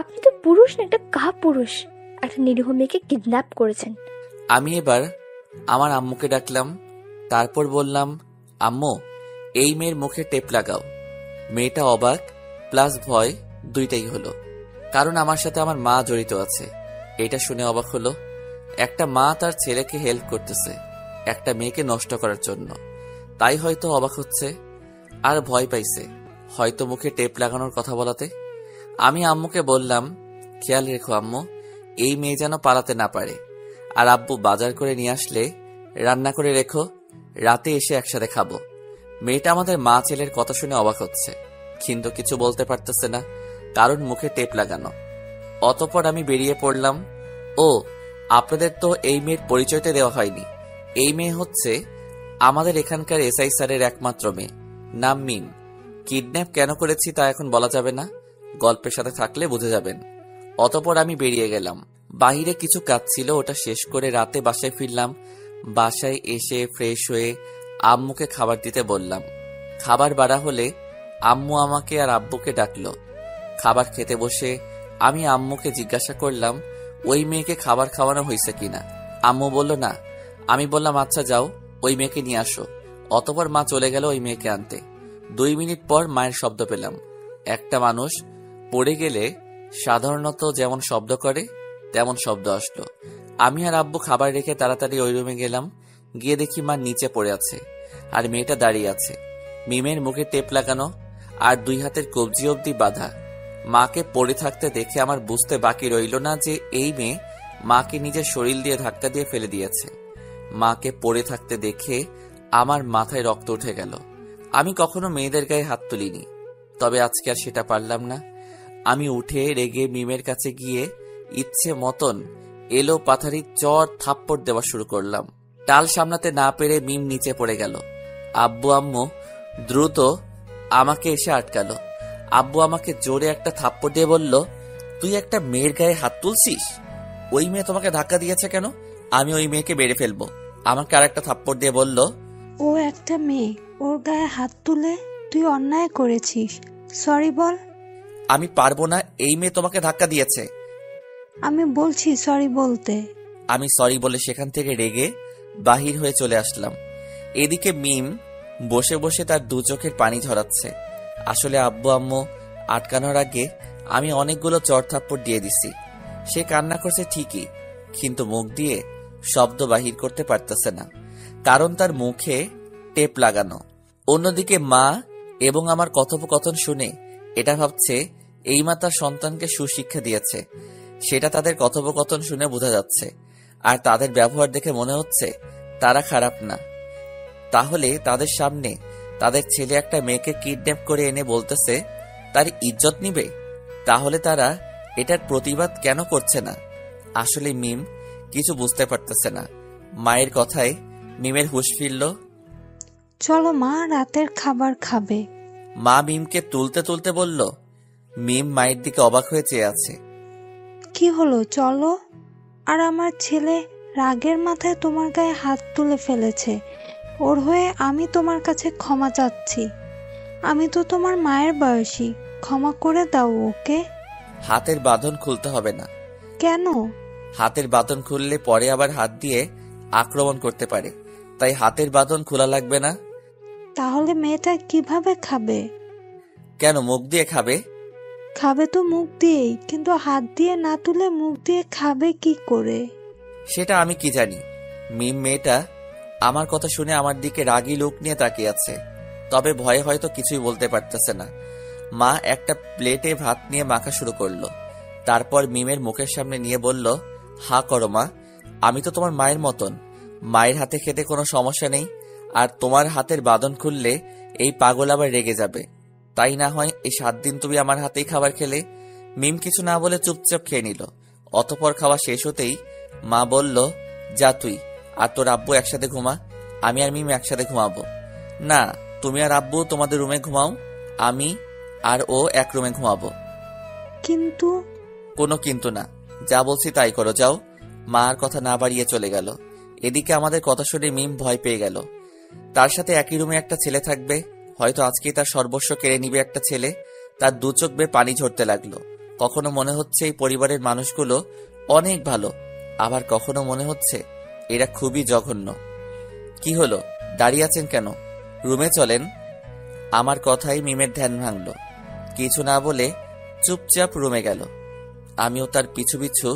আপনি তো পুরুষ না, একটা কাপুরুষ। একটা নিরীহ মেয়েকে কিডন্যাপ করেছেন। আমি এবার আমার আম্মুকে ডাকলাম। তারপর বললাম, আম্মু, এই মেয়ের মুখে টেপ লাগাও। মেয়েটা অবাক প্লাস ভয় দুইটাই হলো, কারণ আমার সাথে আমার মা জড়িত আছে। এটা শুনে অবাক হলো। একটা মা তার ছেলেকে হেল্প করতেছে একটা মেয়েকে নষ্ট করার জন্য, তাই হয়তো অবাক হচ্ছে। আর ভয় পাইছে হয়তো মুখে টেপ লাগানোর কথা বলাতে। আমি আম্মুকে বললাম, খেয়াল রেখো আম্মু, এই মেয়ে যেন পালাতে না পারে। আর আব্বু বাজার করে নিয়ে আসলে রান্না করে রেখো, রাতে এসে একসাথে খাবো। মেয়েটা আমাদের মা ছেলের কথা শুনে অবাক হচ্ছে, কিন্তু কিছু বলতে পারতেছে না, কারণ মুখে টেপ লাগানো। অতঃপর আমি বেরিয়ে পড়লাম। ও, আপনাদের তো এই মেয়ের পরিচয়টা দেওয়া হয়নি। এই মেয়ে হচ্ছে আমাদের এখানকার এসআই স্যারের একমাত্র মেয়ে, নাম মিম। কিডন্যাপ কেন করেছি তা এখন বলা যাবে না, গল্পের সাথে থাকলে বুঝে যাবেন। অতঃপর আমি বেরিয়ে গেলাম। বাহিরে কিছু কাজ ছিল, ওটা শেষ করে রাতে বাসায় ফিরলাম। বাসায় এসে ফ্রেশ হয়ে আম্মুকে খাবার দিতে বললাম। খাবার বাড়া হলে আম্মু আমাকে আর আব্বুকে ডাকলো। খাবার খেতে বসে আমি আম্মুকে জিজ্ঞাসা করলাম, ওই মেয়েকে খাবার খাওয়ানো হয়েছে কিনা। আম্মু বলল না। আমি বললাম, আচ্ছা যাও, ওই মেয়েকে নিয়ে আসো। অতঃপর মা চলে গেল ওই মেয়েকে আনতে। 2 মিনিট পর মায়ের শব্দ পেলাম। একটা মানুষ পড়ে গেলে সাধারণত যেমন শব্দ করে তেমন শব্দ আসলো। আমি আর আব্বু খাবার রেখে তাড়াতাড়ি ওই রুমে গেলাম। গিয়ে দেখি মা নিচে পড়ে আছে আর মেয়েটা দাঁড়িয়ে আছে। মিমের মুখে টেপ লাগানো আর 2 হাতের কবজি অবধি বাঁধা। মাকে পড়ে থাকতে দেখে আমার বুঝতে বাকি রইল না যে এই মেয়ে মাকে নিজের শরীর দিয়ে ধাক্কা দিয়ে ফেলে দিয়েছে। মাকে পড়ে থাকতে দেখে আমার মাথায় রক্ত উঠে গেল। আমি কখনো মেয়েদের গায়ে হাত তুলিনি, তবে আজকে আর সেটা পারলাম না। আমি উঠে রেগে মিমের কাছে গিয়ে ইচ্ছে মতন এলো পাথারি চর থাপ্পড় দেওয়া শুরু করলাম। টাল সামলাতে না পেরে মিম নিচে পড়ে গেল। আব্বু আম্মু দ্রুত আমাকে এসে আটকালো। আব্বু আমাকে জোরে একটা থাপ্পড় দিয়ে বলল, তুই একটা মেয়ের গায়ে হাত তুলছিস? ওই মেয়ে তোমাকে ধাক্কা দিয়েছে কেন? আমি ওই মেয়েকে মেরে ফেলবো। আমাকে আর একটা থাপ্পড় দিয়ে বলল, ও একটা মেয়ে, ওর গায়ে হাত তুলে তুই অন্যায় করেছিস, সরি বল। আমি পারবো না, এই মেয়ে তোমাকে ধাক্কা দিয়েছে। আমি বলছি সরি বলতে। আমি সরি বলে সেখান থেকে রেগে বাহির হয়ে চলে আসলাম। এদিকে মিম বসে বসে তার 2 চোখের পানি ঝরাচ্ছে। আসলে আব্বু আম্মু আটকানোর আগে আমি অনেকগুলো চড় থাপ্পড় দিয়ে দিছি। সে কান্না করছে ঠিকই, কিন্তু মুখ দিয়ে শব্দ বাহির করতে পারতেছে না, কারণ তার মুখে টেপ লাগানো। অন্যদিকে মা এবং আমার কথোপকথন শুনে এটা ভাবছে এই মা তার সন্তানকে সুশিক্ষা দিয়েছে, সেটা তাদের কথোপকথন শুনে বোঝা যাচ্ছে। আর তাদের ব্যবহার দেখে মনে হচ্ছে তারা খারাপ না। তাহলে তাদের সামনে তাদের ছেলে একটা মেয়েকে কিডন্যাপ করে এনে বলতেছে তার ইজ্জত নিবে, তাহলে তারা এটার প্রতিবাদ কেন করছে না? আসলে মিম কিছু বুঝতে পারতেছে না। মায়ের কথায় মিমের হুঁশ ফিরল। চলো মা, রাতের খাবার খাবে। মা মিমকে তুলতে তুলতে বলল। মিম মায়ের দিকে অবাক হয়ে চেয়ে আছে। কি হলো, চলো। আর আমার ছেলে রাগের মাথায় তোমার গায়ে হাত তুলে ফেলেছে, ওর হয়ে আমি তোমার কাছে ক্ষমা চাচ্ছি। আমি তো তোমার মায়ের বয়সী, ক্ষমা করে দাও ওকে। হাতের বাঁধন খুলতে হবে না। কেন? হাতের বাঁধন খুললে পরে আবার হাত দিয়ে আক্রমণ করতে পারে, তাই হাতের বাঁধন খোলা লাগবে না। তাহলে মেয়েটা কিভাবে খাবে? কেন, মুখ দিয়ে খাবে। খাবে তো মুখ দিয়েই, কিন্তু হাত দিয়ে না তুলে মুখ দিয়ে খাবে কি করে? সেটা আমি কি জানি। মিম মেয়েটা আমার কথা শুনে আমার দিকে রাগী লোক নিয়ে তাকিয়ে আছে, তবে ভয়ে হয়তো কিছুই বলতে পারতেছে না। মা একটা প্লেটে ভাত নিয়ে মাখা শুরু করলো। তারপর মিমের মুখের সামনে নিয়ে বলল, হা করো মা, আমি তো তোমার মায়ের মতন। মায়ের হাতে খেতে কোনো সমস্যা নেই, আর তোমার হাতের বাঁধন খুললে এই পাগল আবার রেগে যাবে। তাই না হয় এই 7 দিন তুমি আমার হাতেই খাবার খেলে। মিম কিছু না বলে চুপচাপ খেয়ে নিল। অতঃপর খাওয়া শেষ হতেই মা বলল, যা তুই আর তোর আব্বু একসাথে ঘুমা, আমি আর মিম একসাথে ঘুমাবো। না, তুমি আর আব্বু তোমাদের রুমে ঘুমাও, আমি আর ও এক রুমে ঘুমাবো। কিন্তু? কোনো কিন্তু না, যা বলছি তাই করো, যাও। মা আর কথা না বাড়িয়ে চলে গেল। এদিকে আমাদের কথা শুনে মিম ভয় পেয়ে গেল। তার সাথে একই রুমে একটা ছেলে থাকবে, হয়তো আজকেই তার সর্বস্ব কেড়ে নিবে একটা ছেলে। তার 2 চোখ বেয়ে পানি ঝরতে লাগলো। কখনো মনে হচ্ছে এই পরিবারের মানুষগুলো অনেক ভালো, আবার কখনো মনে হচ্ছে এরা খুবই জঘন্য। কি হলো, দাঁড়িয়ে আছেন কেন? রুমে চলেন। আমার কথাই মিমের ধ্যান ভাঙল। কিছু না বলে চুপচাপ রুমে গেল। আমিও তার পিছু পিছু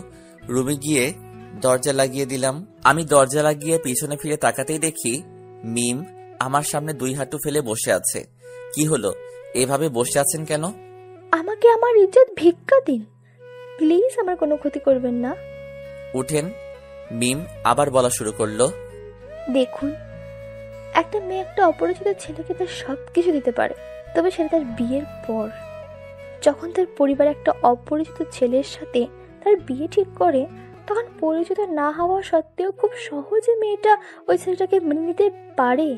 রুমে গিয়ে দরজা লাগিয়ে দিলাম। আমি দরজা লাগিয়ে পিছনে ফিরে তাকাতেই দেখি মিম আমার সামনে 2 হাঁটু ফেলে বসে আছে। কি হলো, এভাবে বসে আছেন কেন? আমাকে আমার ইজ্জত ভিক্ষা দিন, প্লিজ আমার কোনো ক্ষতি করবেন না। উঠেন। মিম আবার বলা শুরু করলো। দেখুন, একটা মেয়ে একটা অপরিচিত ছেলেকে তার সব কিছু দিতে পারে, তবে সেটা তার বিয়ের পর। যখন তার পরিবার একটা অপরিচিত ছেলের সাথে তার বিয়ে ঠিক করে, তখন পরিচিত না হওয়া সত্ত্বেও খুব সহজে মেয়েটা ওই ছেলেটাকে মেনে নিতে পারে।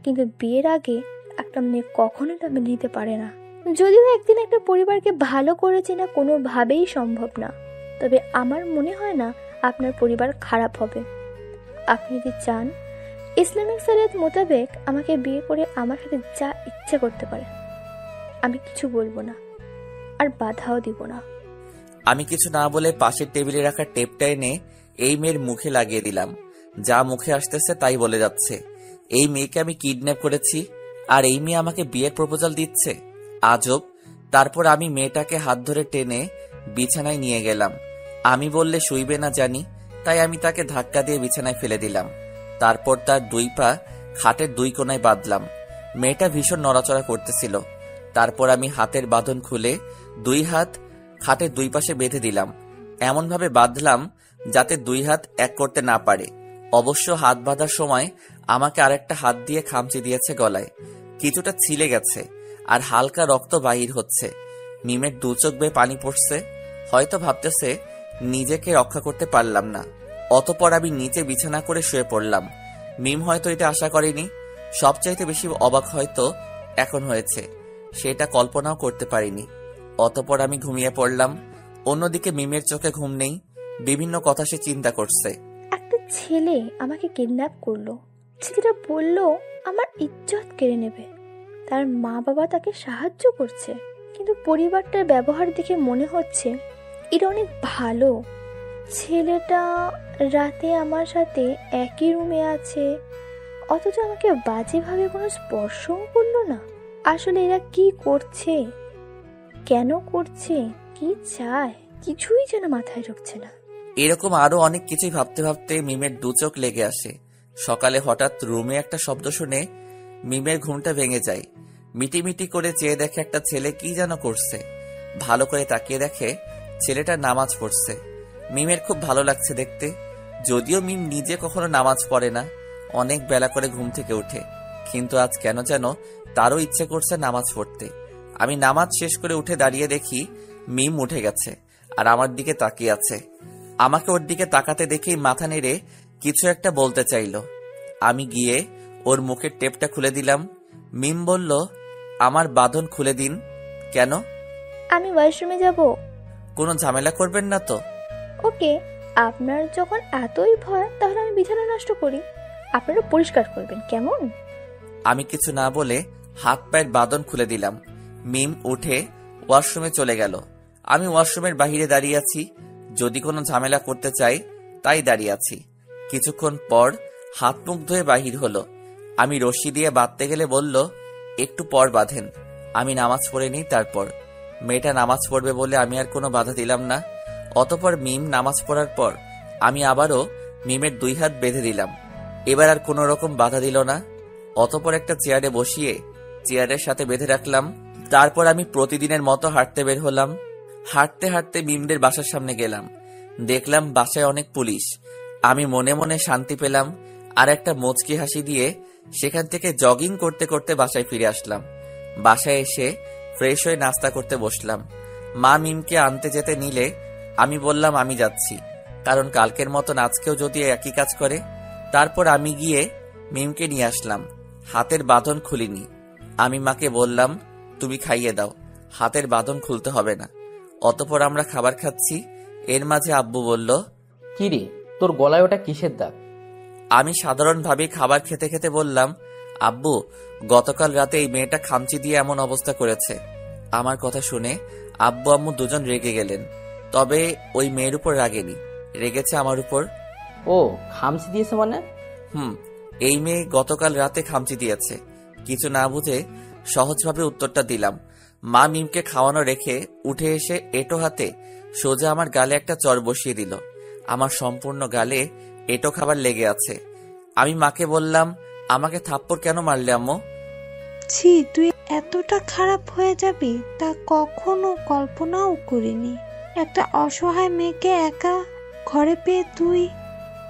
কিন্তু বিয়ের আগে একটা মেয়ে কখনোই তা মেনে নিতে পারে না। যদিও একদিন একটা পরিবারকে ভালো করে চেনা কোনোভাবেই সম্ভব না, তবে আমার মনে হয় না আপনার পরিবার খারাপ হবে। আপনি যদি চান, ইসলামিক শরিয়ত মোতাবেক আমাকে বিয়ে করে আমার সাথে যা ইচ্ছে করতে পারেন। আমি কিছু বলবো না, আর বাধাও দিব না। আমি কিছু না বলে পাশের টেবিলে রাখা টেপটা এনে এই মেয়ের মুখে লাগিয়ে দিলাম। যা মুখে আসতেছে তাই বলে যাচ্ছে। এই মেয়েকে আমি কিডন্যাপ করেছি, আর এই মেয়ে আমাকে বিয়ের প্রপোজাল দিচ্ছে। আজব। তারপর আমি মেয়েটাকে হাত ধরে টেনে বিছানায় নিয়ে গেলাম। আমি বললে শুইবে না জানি, তাই আমি তাকে ধাক্কা দিয়ে বিছানায় ফেলে দিলাম। তারপর তার 2 পা খাটের 2 কোণায় বাঁধলাম। মেয়েটা ভীষণ নড়াচড়া করতেছিল। তারপর আমি হাতের বাঁধন খুলে 2 হাত খাটের 2 পাশে বেঁধে দিলাম। এমনভাবে বাঁধলাম যাতে 2 হাত এক করতে না পারে। অবশ্য হাত বাঁধার সময় আমাকে আরেকটা হাত দিয়ে খামচি দিয়েছে গলায়। কিছুটা ছিলে গেছে, আর হালকা রক্ত বাহির হচ্ছে। মিমের 2 চোখ বেয়ে পানি পড়ছে। হয়তো ভাবতেছে নিজেকে রক্ষা করতে পারলাম না। অতঃপর আমি নিচে বিছানা করে শুয়ে পড়লাম। মিম হয়তো এটা আশা করেনি। সবচাইতে বেশি অবাক হয়তো এখন হয়েছে, সেটা কল্পনাও করতে পারিনি। অতঃপর আমি ঘুমিয়ে পড়লাম। অন্যদিকে মিমের চোখে ঘুম নেই। বিভিন্ন কথা সে চিন্তা করছে। একটা ছেলে আমাকে কিডন্যাপ করলো। ছেলেটা বলল আমার ইজ্জত কেড়ে নেবে। তার মা বাবা তাকে সাহায্য করছে, কিন্তু পরিবারটার ব্যবহার দেখে মনে হচ্ছে এটা অনেক ভালো। ছেলেটা রাতে আমার সাথে একই রুমে আছে, অথচ আমাকে বাজেভাবে কোনো স্পর্শও করলো না। আসলে এরা কি করছে, কেন করছে, কি চায়, কিছুই যেন মাথায় ঢুকছে না। এরকম আরো অনেক কিছুই ভাবতে ভাবতে মিমের 2 চোখ লেগে আসে। সকালে হঠাৎ রুমে একটা শব্দ শুনে মিমের ঘুমটা ভেঙে যায়। মিটিমিটি করে চেয়ে দেখে একটা ছেলে কি যেন করছে। ভালো করে তাকিয়ে দেখে ছেলেটা নামাজ পড়ছে। মিমের খুব ভালো লাগছে দেখতে। যদিও মিম নিজে কখনো নামাজ পড়ে না, অনেক বেলা করে ঘুম থেকে উঠে, কিন্তু আজ কেন যেন তারও ইচ্ছে করছে নামাজ পড়তে। আমি নামাজ শেষ করে উঠে দাঁড়িয়ে দেখি মিম উঠে গেছে আর আমার দিকে তাকিয়ে আছে। আমাকে ওর দিকে তাকাতে দেখেই মাথা নেড়ে কিছু একটা বলতে চাইলো। আমি গিয়ে ওর মুখের টেপটা খুলে দিলাম। মিম বলল, আমার বাঁধন খুলে দিন। কেন? আমি ওয়াশরুমে যাব। কোনো ঝামেলা করবেন না তো? ওকে, আপনার যখন এতই ভয়, তাহলে আমি বিছানা নষ্ট করি, আপনারা পরিষ্কার করবেন, কেমন? আমি কিছু না বলে হাত পায়ের বাঁধন খুলে দিলাম। মিম উঠে ওয়াশরুমে চলে গেল। আমি ওয়াশরুমের বাহিরে দাঁড়িয়ে আছি। যদি কোনো ঝামেলা করতে চাই তাই দাঁড়িয়ে আছি। কিছুক্ষণ পর হাত মুখ ধুয়ে বাহির হলো। আমি রশি দিয়ে বাঁধতে গেলে বলল, একটু পর বাঁধেন, আমি নামাজ পড়ে নিই তারপর। মেয়েটা নামাজ পড়বে বলে আমি আর কোনো বাধা দিলাম না। অতঃপর মিম নামাজ পড়ার পর আমি আবারও মিমের 2 হাত বেঁধে দিলাম। এবার আর কোনো রকম বাধা দিল না। অতঃপর একটা চেয়ারে বসিয়ে চেয়ারের সাথে বেঁধে রাখলাম। তারপর আমি প্রতিদিনের মতো হাঁটতে বের হলাম। হাঁটতে হাঁটতে মিমদের বাসার সামনে গেলাম। দেখলাম বাসায় অনেক পুলিশ। আমি মনে মনে শান্তি পেলাম, আর একটা মুচকি হাসি দিয়ে সেখান থেকে জগিং করতে করতে বাসায় ফিরে আসলাম। বাসায় এসে ফ্রেশ হয়ে নাস্তা করতে বসলাম। মা মিমকে আনতে যেতে নিলে আমি বললাম আমি যাচ্ছি, কারণ কালকের মতন আজকেও যদি একই কাজ করে। তারপর আমি গিয়ে মিমকে নিয়ে আসলাম। হাতের বাঁধন খুলিনি। আমি মাকে বললাম, তুমি খাইয়ে দাও, হাতের বাঁধন খুলতে হবে না। অতঃপর আমরা খাবার খাচ্ছি। এর মাঝে আব্বু বলল, কিরে, তোর গলায় ওটা কিসের দাগ? আমি সাধারণভাবে খাবার খেতে খেতে বললাম, আব্বু, গতকাল রাতে এই মেয়েটা খামচি দিয়ে এমন অবস্থা করেছে। আমার কথা শুনে আব্বু আম্মু দুজন রেগে গেলেন, তবে ওই মেয়ের উপর রাগেনি, রেগেছে আমার উপর। ও খামচি দিয়েছে মানে? এই মেয়ে গতকাল রাতে খামচি দিয়েছে। কিছু না বুঝে সহজভাবে উত্তরটা দিলাম। মা মিমকে খাওয়ানো রেখে উঠে এসে এঁটো হাতে সোজা আমার গালে একটা চড় বসিয়ে দিল। আমার সম্পূর্ণ গালে এঁটো খাবার লেগে আছে। আমি মাকে বললাম, আমাকে থাপ্পড় কেন মারলে আম্মু? ছি, তুই এতটা খারাপ হয়ে যাবি তা কখনো কল্পনাও করিনি। একটা অসহায় মেয়েকে একা ঘরে পেয়ে তুই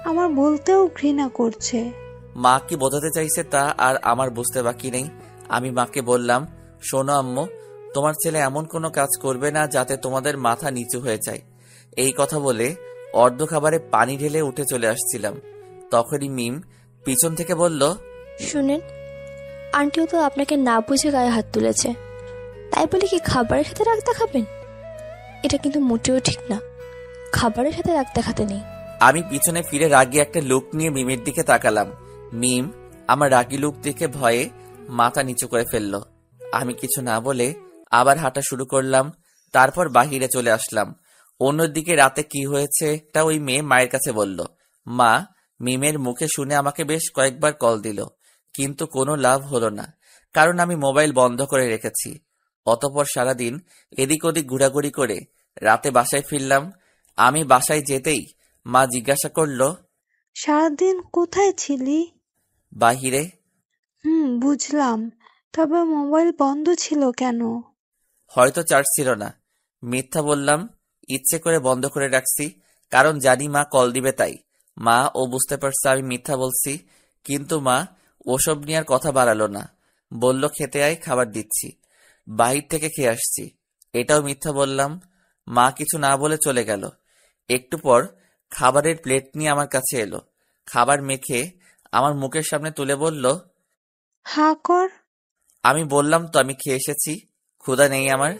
আমার বলতেও ঘৃণা করছে। মা কি বোঝাতে চাইছে তা আর আমার বুঝতে বাকি নেই। আমি মাকে বললাম, শোনো আম্মু, তোমার ছেলে এমন কোনো কাজ করবে না যাতে তোমাদের মাথা নিচু হয়ে যায়। এই কথা বলে অর্ধ খাবারে পানি ঢেলে উঠে চলে আসছিলাম, তখনই মিম পিছন থেকে বলল, শুনেন, আন্টিও তো আপনাকে না বুঝে গায়ে হাত তুলেছে, তাই বলে কি খাবারের সাথে রাগ দেখাবেন? এটা কিন্তু মোটেও ঠিক না, খাবারের সাথে রাগ দেখাতে নেই। আমি পিছনে ফিরে রাগী একটা লুক নিয়ে মিমের দিকে তাকালাম। মিম আমার রাগী লুক দেখে ভয়ে মাথা নিচু করে ফেললো। আমি কিছু না বলে আবার হাঁটা শুরু করলাম। তারপর বাহিরে চলে আসলাম। অন্যদিকে রাতে কি হয়েছে তা ওই মেয়ে মায়ের কাছে বলল। মা মিমের মুখে শুনে আমাকে বেশ কয়েকবার কল দিল, কিন্তু কোনো লাভ হলো না, কারণ আমি মোবাইল বন্ধ করে রেখেছি। অতঃপর সারাদিন এদিক ওদিক ঘোরাঘুরি করে রাতে বাসায় ফিরলাম। আমি বাসায় যেতেই মা জিজ্ঞাসা করলো, সারাদিন কোথায় ছিলি? বাহিরে। বুঝলাম, তবে মোবাইল বন্ধ ছিল কেন? হয়তো চার্জ ছিল না। মিথ্যা বললাম, ইচ্ছে করে বন্ধ করে রাখছি, কারণ জানি মা কল দিবে তাই। মা ও বুঝতে পারছে আমি মিথ্যা বলছি, কিন্তু মা ওসব নিয়ে আর কথা বাড়ালো না। বলল, খেতে আয়, খাবার দিচ্ছি। বাহির থেকে খেয়ে আসছি, এটাও মিথ্যা বললাম। মা কিছু না বলে চলে গেল। একটু পর খাবারের প্লেট নিয়ে আমার কাছে এলো। খাবার মেখে আমার মুখের সামনে তুলে বলল, হা কর। আমি বললাম তো আমি খেয়ে এসেছি, ক্ষুধা নেই আমার।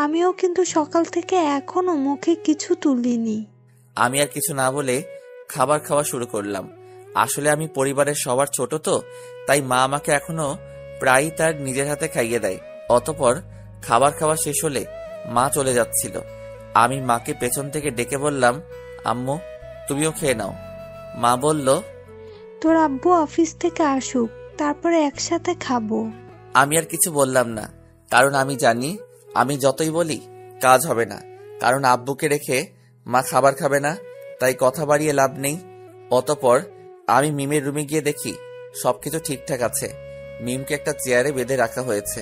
আমিও কিন্তু সকাল থেকে এখনো মুখে কিছু তুলিনি। আমি আর কিছু না বলে খাবার খাওয়া শুরু করলাম। আসলে আমি পরিবারের সবার ছোট তো, তাই মা আমাকে এখনো প্রায়ই তার নিজের হাতে খাইয়ে দেয়। অতঃপর খাবার খাওয়া শেষ হলে মা চলে যাচ্ছিল। আমি মাকে পেছন থেকে ডেকে বললাম, আম্মু তুমিও খেয়ে নাও। মা বলল, তোর আব্বু অফিস থেকে আসুক, তারপরে একসাথে খাবো। আমি আর কিছু বললাম না, কারণ আমি জানি আমি যতই বলি কাজ হবে না, কারণ আব্বুকে রেখে মা খাবার খাবে না, তাই কথা বাড়িয়ে লাভ নেই। অতঃপর আমি মিমের রুমে গিয়ে দেখি সবকিছু ঠিকঠাক আছে। মিমকে একটা চেয়ারে বেঁধে রাখা হয়েছে।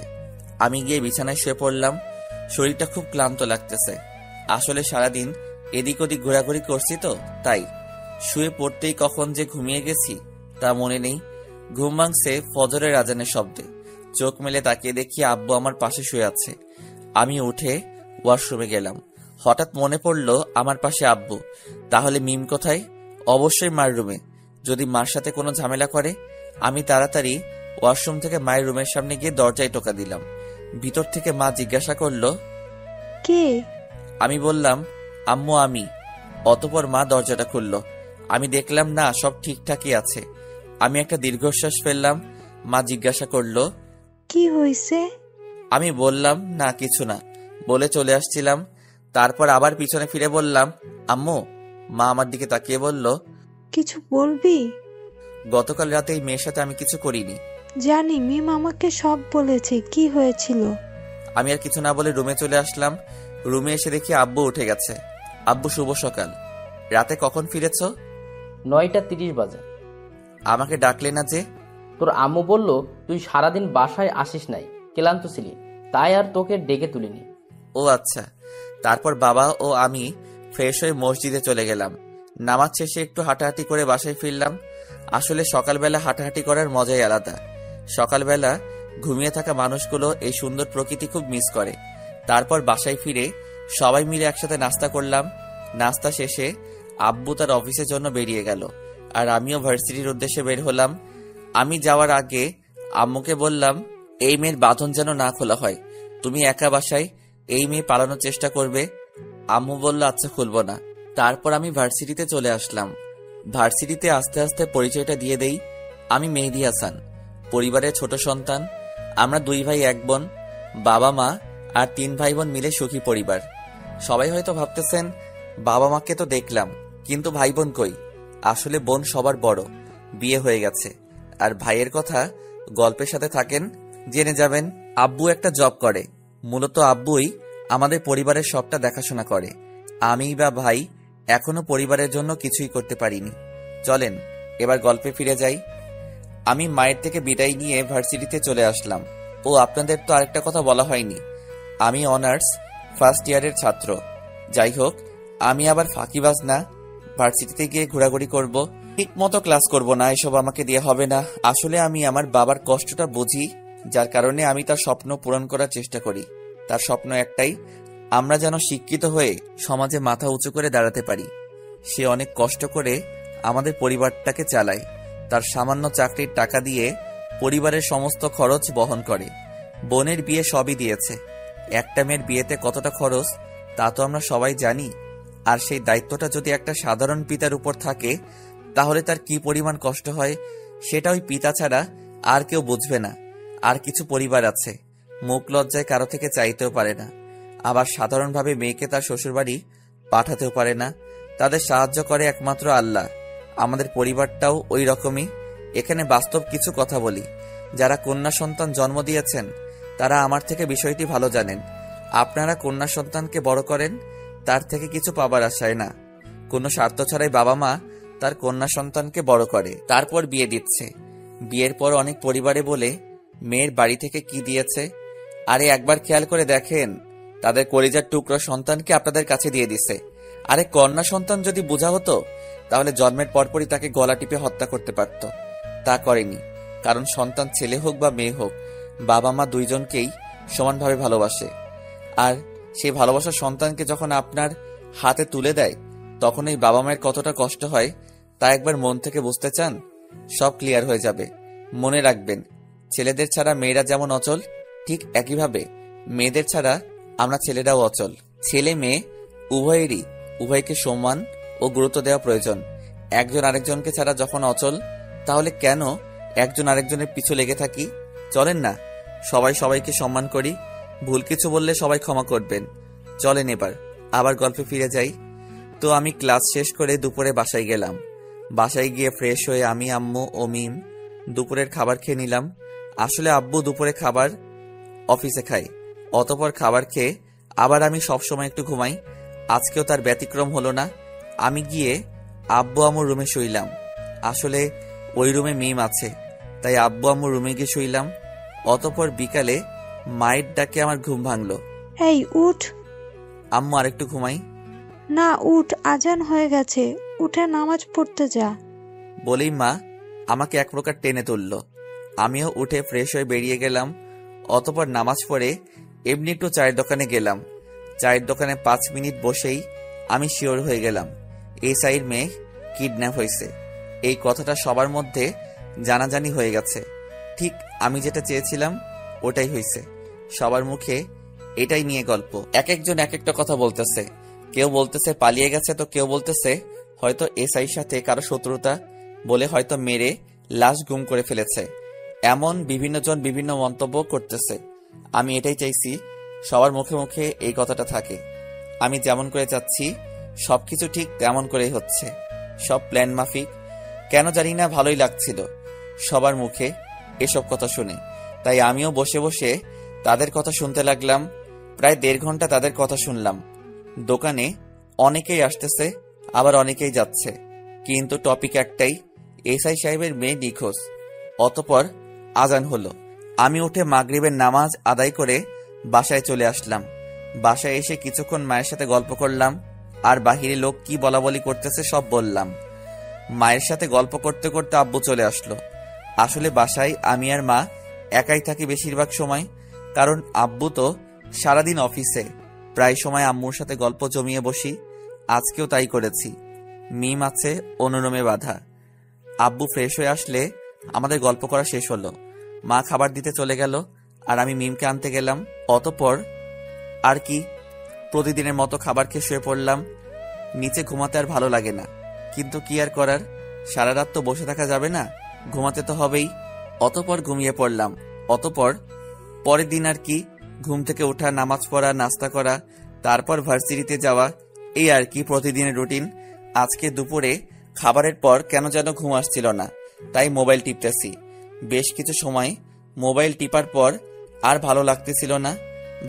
আমি গিয়ে বিছানায় শুয়ে পড়লাম। শরীরটা খুব ক্লান্ত লাগতেছে। আসলে সারাদিন এদিক ওদিক ঘোরাঘুরি করছি তো, তাই শুয়ে পড়তেই কখন যে ঘুমিয়ে গেছি তা মনে নেই। ঘুম ভাঙছে ফজরের আজানের শব্দে। চোখ মেলে তাকিয়ে দেখি আব্বু আমার পাশে শুয়ে আছে। আমি উঠে ওয়াশরুমে গেলাম। হঠাৎ মনে পড়ল আমার পাশে আব্বু, তাহলে মিম কোথায়? অবশ্যই মার রুমে। যদি মার সাথে কোনো ঝামেলা করে। আমি তাড়াতাড়ি ওয়াশরুম থেকে মায়ের রুমের সামনে গিয়ে দরজায় টোকা দিলাম। ভিতর থেকে মা জিজ্ঞাসা করলো, কে? আমি বললাম, আম্মু আমি। অতঃপর মা দরজাটা খুলল। আমি দেখলাম না, সব ঠিকঠাকই আছে। আমি একটা দীর্ঘশ্বাস ফেললাম। মা জিজ্ঞাসা করলো, কি হয়েছে? আমি বললাম, না কিছু না, বলে চলে আসছিলাম। তারপর আবার পিছনে ফিরে বললাম, আম্মু। মা আমার দিকে তাকিয়ে বলল, কিছু বলবি? গতকাল রাতে এই মেয়ের সাথে আমি কিছু করিনি। জানি, মিম আমাকে সব বলেছে। কি হয়েছিল? আমি আর কিছু না বলে রুমে চলে আসলাম। রুমে এসে দেখি আব্বু উঠে গেছে। আব্বু শুভ সকাল। রাতে কখন ফিরেছ? 9:30 বাজে। আমাকে ডাকলে না যে? তোর আম্মু বলল তুই সারাদিন বাসায় আসিস নাই, ক্লান্ত ছিলি, তাই আর তোকে ডেকে তুলিনি। ও আচ্ছা। তারপর বাবা ও আমি ফ্রেশ হয়ে মসজিদে চলে গেলাম। নামাজ শেষে একটু হাঁটাহাঁটি করে বাসায় ফিরলাম। আসলে সকালবেলা হাঁটাহাঁটি করার মজাই আলাদা। সকালবেলা ঘুমিয়ে থাকা মানুষগুলো এই সুন্দর প্রকৃতি খুব মিস করে। তারপর বাসায় ফিরে সবাই মিলে একসাথে নাস্তা করলাম। নাস্তা শেষে আব্বু তার অফিসের জন্য বেরিয়ে গেল, আর আমিও ভার্সিটির উদ্দেশ্যে বের হলাম। আমি যাওয়ার আগে আম্মুকে বললাম, এই মেয়ের বাঁধন যেন না খোলা হয়। তুমি একা বাসায় এই মেয়ে পালানোর চেষ্টা করবে। আম্মু বলল, আচ্ছা খুলবো না। তারপর আমি ভার্সিটিতে চলে আসলাম। ভার্সিটিতে আস্তে আস্তে পরিচয়টা দিয়ে দেই। আমি মেহেদী হাসান, পরিবারের ছোট সন্তান। আমরা 2 ভাই 1 বোন। বাবা মা আর 3 ভাই বোন মিলে সুখী পরিবার। সবাই হয়তো ভাবতেছেন বাবা মাকে তো দেখলাম, কিন্তু ভাই বোন কই? আসলে বোন সবার বড়, বিয়ে হয়ে গেছে। আর ভাইয়ের কথা গল্পের সাথে থাকেন, জেনে যাবেন। আব্বু একটা জব করে, মূলত আব্বুই আমাদের পরিবারের সবটা দেখাশোনা করে। আমি বা ভাই এখনো পরিবারের জন্য কিছুই করতে পারিনি। চলেন এবার গল্পে ফিরে যাই। আমি মায়ের থেকে বিদায় নিয়ে ভার্সিটিতে চলে আসলাম। ও আপনাদের তো আরেকটা কথা বলা হয়নি, আমি অনার্স ফার্স্ট ইয়ারের ছাত্র। যাই হোক, আমি আবার ফাঁকিবাজ না, ভার্সিটিতে গিয়ে ঘোরাঘুরি করব, ঠিক মতো ক্লাস করব না, এসব আমাকে দিয়ে হবে না। আসলে আমি আমার বাবার কষ্টটা বুঝি, যার কারণে আমি তার স্বপ্ন পূরণ করার চেষ্টা করি। তার স্বপ্ন একটাই, আমরা যেন শিক্ষিত হয়ে সমাজে মাথা উঁচু করে দাঁড়াতে পারি। সে অনেক কষ্ট করে আমাদের পরিবারটাকে চালায়। তার সামান্য চাকরির টাকা দিয়ে পরিবারের সমস্ত খরচ বহন করে। বোনের বিয়ে সবই দিয়েছে। একটা মেয়ের বিয়েতে কতটা খরচ তা তো আমরা সবাই জানি। আর সেই দায়িত্বটা যদি একটা সাধারণ পিতার উপর থাকে, তাহলে তার কি পরিমাণ কষ্ট হয় সেটা ওই পিতা ছাড়া আর কেউ বুঝবে না। আর কিছু পরিবার আছে, মুখ লজ্জায় কারো থেকে চাইতেও পারে না, আবার সাধারণভাবে মেয়েকে তার শ্বশুরবাড়ি পাঠাতেও পারে না। তাদের সাহায্য করে একমাত্র আল্লাহ। আমাদের পরিবারটাও ওই রকমই। এখানে বাস্তব কিছু কথা বলি। যারা কন্যা সন্তান জন্ম দিয়েছেন তারা আমার থেকে বিষয়টি ভালো জানেন। আপনারা কন্যা সন্তানকে বড় করেন তার থেকে কিছু পাবার আশায় না। কোনো স্বার্থ ছাড়াই বাবা মা তার কন্যা সন্তানকে বড় করে, তারপর বিয়ে দিচ্ছে। বিয়ের পর অনেক পরিবারে বলে মেয়ের বাড়ি থেকে কি দিয়েছে। আরে একবার খেয়াল করে দেখেন, তাদের কলিজার টুকরো সন্তানকে আপনাদের কাছে দিয়ে দিছে। আরে কন্যা সন্তান যদি বোঝা হতো তাহলে জন্মের পরপরই তাকে গলা টিপে হত্যা করতে পারত। তা করেনি, কারণ সন্তান ছেলে হোক বা মেয়ে হোক, বাবা মা দুইজনকেই সমানভাবে ভালোবাসে। আর সেই ভালোবাসার সন্তানকে যখন আপনার হাতে তুলে দেয়, তখন এই বাবা মায়ের কতটা কষ্ট হয় তা একবার মন থেকে বুঝতে চান, সব ক্লিয়ার হয়ে যাবে। মনে রাখবেন, ছেলেদের ছাড়া মেয়েরা যেমন অচল, ঠিক একইভাবে মেয়েদের ছাড়া আমরা ছেলেরাও অচল। ছেলে মেয়ে উভয়কে সম্মান ও গুরুত্ব দেওয়া প্রয়োজন। একজন আরেকজনকে ছাড়া যখন অচল, তাহলে কেন একজন আরেকজনের পিছু লেগে থাকি? চলেন না সবাই সবাইকে সম্মান করি। ভুল কিছু বললে সবাই ক্ষমা করবেন। চলেন এবার আবার গল্পে ফিরে যাই। তো আমি ক্লাস শেষ করে দুপুরে বাসায় গেলাম। বাসায় গিয়ে ফ্রেশ হয়ে আমি, আম্মু ও মিম দুপুরের খাবার খেয়ে নিলাম। আসলে আব্বু দুপুরে খাবার অফিসে খায়, অতপর খাবার খেয়ে আবার আমি সবসময় একটু ঘুমাই। আজকেও তার ব্যতিক্রম হলো না। আমি গিয়ে আব্বু আম্মুর রুমে শুইলাম। আসলে ওই রুমে মিম আছে, তাই আব্বু আম্মুর রুমে গিয়ে শুইলাম। অতপর বিকালে মায়ের ডাকে আমার ঘুম ভাঙলো। এই উঠ। আম্মু আরেকটু ঘুমাই। না উঠ, আজান হয়ে গেছে, উঠে নামাজ পড়তে যা। বলেই মা আমাকে এক প্রকার টেনে তুলল। আমিও উঠে ফ্রেশ হয়ে বেরিয়ে গেলাম। অতপর নামাজ পড়ে এমনি একটু চায়ের দোকানে গেলাম। চায়ের দোকানে 5 মিনিট বসেই আমি শিওর হয়ে গেলাম এসআইর মেয়ে কিডন্যাপ হয়েছে। এই কথাটা সবার মধ্যে জানাজানি হয়ে গেছে। ঠিক আমি যেটা চেয়েছিলাম ওটাই হয়েছে। সবার মুখে এটাই নিয়ে গল্প। এক একজন এক একটা কথা বলতেছে। কেউ বলতেছে পালিয়ে গেছে, তো কেউ বলতেছে হয়তো এসআইর সাথে কারো শত্রুতা বলে হয়তো মেরে লাশ গুম করে ফেলেছে। এমন বিভিন্ন জন বিভিন্ন মন্তব্য করতেছে। আমি এটাই চাইছি সবার মুখে মুখে এই কথাটা থাকে। আমি যেমন করে চাচ্ছি সবকিছু ঠিক তেমন করেই হচ্ছে, সব প্ল্যান মাফিক। কেন জানি না ভালোই লাগছিল সবার মুখে এসব কথা শুনে। তাই আমিও বসে বসে তাদের কথা শুনতে লাগলাম। প্রায় 1.5 ঘন্টা তাদের কথা শুনলাম। দোকানে অনেকেই আসতেছে, আবার অনেকেই যাচ্ছে, কিন্তু টপিক একটাই, এসআই সাহেবের মেয়ে নিখোঁজ। অতপর আজান হলো। আমি উঠে মাগরিবের নামাজ আদায় করে বাসায় চলে আসলাম। বাসায় এসে কিছুক্ষণ মায়ের সাথে গল্প করলাম, আর বাহিরে লোক কি বলা বলি করতেছে সব বললাম। মায়ের সাথে গল্প করতে করতে আব্বু চলে আসলো। আসলে বাসায় আমি আর মা একাই থাকি বেশিরভাগ সময়, কারণ আব্বু তো সারাদিন অফিসে। প্রায় সময় আম্মুর সাথে গল্প জমিয়ে বসি, আজকেও তাই করেছি। মিম আছে অনুরমে বাধা। আব্বু ফ্রেশ হয়ে আসলে আমাদের গল্প করা শেষ হলো। মা খাবার দিতে চলে গেল, আর আমি মিমকে আনতে গেলাম। অতপর আর কি, প্রতিদিনের মতো খাবার খেয়ে শুয়ে পড়লাম। নিচে ঘুমাতে আর ভালো লাগে না, কিন্তু কি আর করার, সারা রাত তো বসে থাকা যাবে না, ঘুমাতে তো হবেই। অতপর ঘুমিয়ে পড়লাম। অতপর পরের দিন আর কি, ঘুম থেকে ওঠা, নামাজ পড়া, নাস্তা করা, তারপর ভার্সিটিতে যাওয়া, এই আর কি প্রতিদিনের রুটিন। আজকে দুপুরে খাবারের পর কেন যেন ঘুম আসছিল না, তাই মোবাইল টিপতেছি। বেশ কিছু সময় মোবাইল টিপার পর আর ভালো লাগতেছিল না,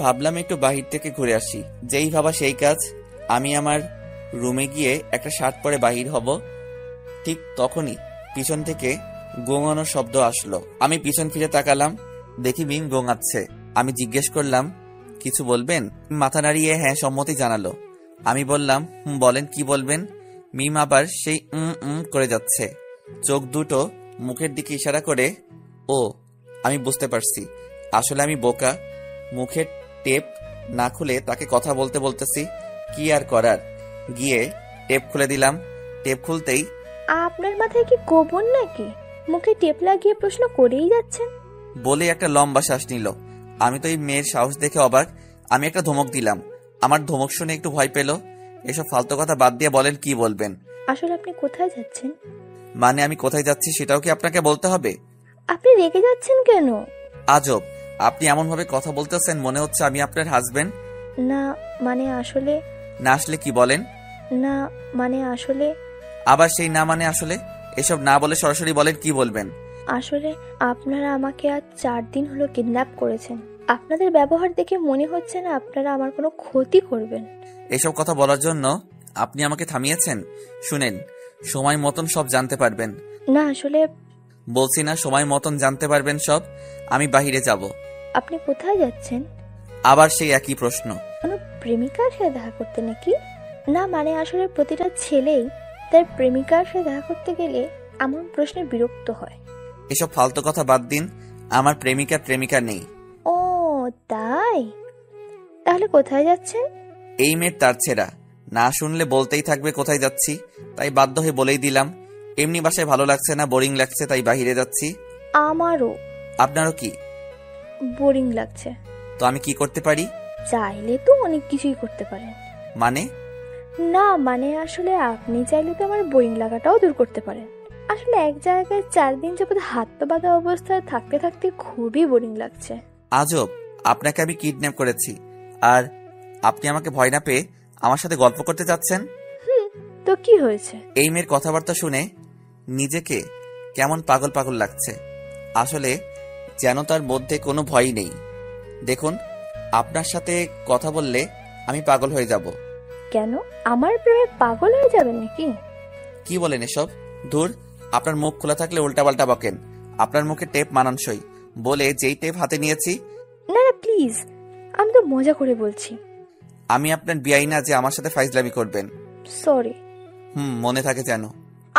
ভাবলাম একটু বাহির থেকে ঘুরে আসি। যেই ভাবা সেই কাজ, আমি আমার রুমে গিয়ে একটা শার্ট পরে বাহির হব, ঠিক তখনই পিছন থেকে গোঙানোর শব্দ আসলো। আমি পিছন ফিরে তাকালাম, দেখি মিম গোঙাচ্ছে। আমি জিজ্ঞেস করলাম, কিছু বলবেন? মাথা নাড়িয়ে হ্যাঁ সম্মতি জানালো। আমি বললাম, বলেন কি বলবেন। মিম আবার সেই করে যাচ্ছে, চোখ দুটো মুখের দিকে ইশারা করে। ও, আমি বুঝতে পারছি, আসলে আমি বোকা। মুখের টেপ না খুলে তাকে কথা বলতে বলতেছি, কি আর করার। গিয়ে টেপ খুলে দিলাম। টেপ খুলতেই আপনার মাথায় কি গোবর নাকি? মুখে টেপ লাগিয়ে প্রশ্ন করেই যাচ্ছেন। বলে একটা লম্বা শ্বাস নিল। আমি তো এই মেয়ের সাহস দেখে অবাক। আমি একটা ধমক দিলাম। আমার ধমক শুনে একটু ভয় পেল। এসব ফালতু কথা বাদ দিয়ে বলেন কি বলবেন। আসলে আপনি কোথায় যাচ্ছেন? মানে আমি কোথায় যাচ্ছি সেটাও কি আপনাকে বলতে হবে? আপনি রেগে যাচ্ছেন কেন? আজব, আপনি এমন ভাবে কথা বলতেছেন মনে হচ্ছে আমি আপনার হাজবেন্ড। না মানে আসলে। না আসলে কি বলেন? না মানে আসলে। আবার সেই না মানে আসলে। এসব না বলে সরাসরি বলেন কি বলবেন। আসলে আপনারা আমাকে আজ 4 দিন হলো কিডন্যাপ করেছেন। আপনাদের ব্যবহার দেখে মনে হচ্ছে না আপনারা আমার কোনো ক্ষতি করবেন। এসব কথা বলার জন্য আপনি আমাকে থামিয়েছেন? শুনেন, সময় মতন সব জানতে পারবেন। না আসলে। বলছি না, সময় মতন জানতে পারবেন সব। আমি বাহিরে যাব। আপনি কোথায় যাচ্ছেন? আবার সেই একই প্রশ্ন। কোনো প্রেমিকার সাথে দেখা করতে নাকি? না মানে আসলে প্রতিটা ছেলেই তার প্রেমিকার সাথে দেখা করতে গেলে এমন প্রশ্নে বিরক্ত হয়। এসব ফালতু কথা বাদ দিন, আমার প্রেমিকা নেই। ও তাই? তাহলে কোথায় যাচ্ছেন? এই মেয়ের তার ছেঁড়া, না শুনলে বলতেই থাকবে কোথায় যাচ্ছি, তাই বাধ্য হয়ে বলেই দিলাম। এমনি বাসায় ভালো লাগছে না, বোরিং লাগছে, তাই বাহিরে যাচ্ছি। আমারও আপনারও কি বোরিং লাগছে। তো আমি কি করতে পারি? চাইলে তো অনেক কিছুই করতে পারেন। মানে? না মানে আসলে আপনি চাইলে তো আমার বোরিং লাগাটাও দূর করতে পারেন। আসলে এক জায়গায় 4 দিন যাবত হাত পা বাঁধা অবস্থায় থাকতে থাকতে খুবই বোরিং লাগছে। আজব, আপনাকে আমি কিডন্যাপ করেছি আর আপনি আমাকে ভয় না পেয়ে আমার সাথে গল্প করতে চাচ্ছেন? তো কি হয়েছে? এই মেয়ের কথাবার্তা শুনে নিজেকে কেমন পাগল পাগল লাগছে। আসলে যেন তার মধ্যে কোনো ভয়ই নেই। দেখুন, আপনার সাথে কথা বললে আমি পাগল হয়ে যাব। কেন আমার প্রেমে পাগল হয়ে যাবেন নাকি? কি বলেন এসব? ধুর, আপনার মুখ খোলা থাকলে উল্টাপাল্টা বকেন। আপনার মুখে টেপ মানানসই বলে যেই টেপ হাতে নিয়েছি। না না প্লিজ, আমি তো মজা করে বলছি। আমি আপনার বিয়াই না যে আমার সাথে ফাইজলামি করবেন। সরি। মনে থাকে যেন।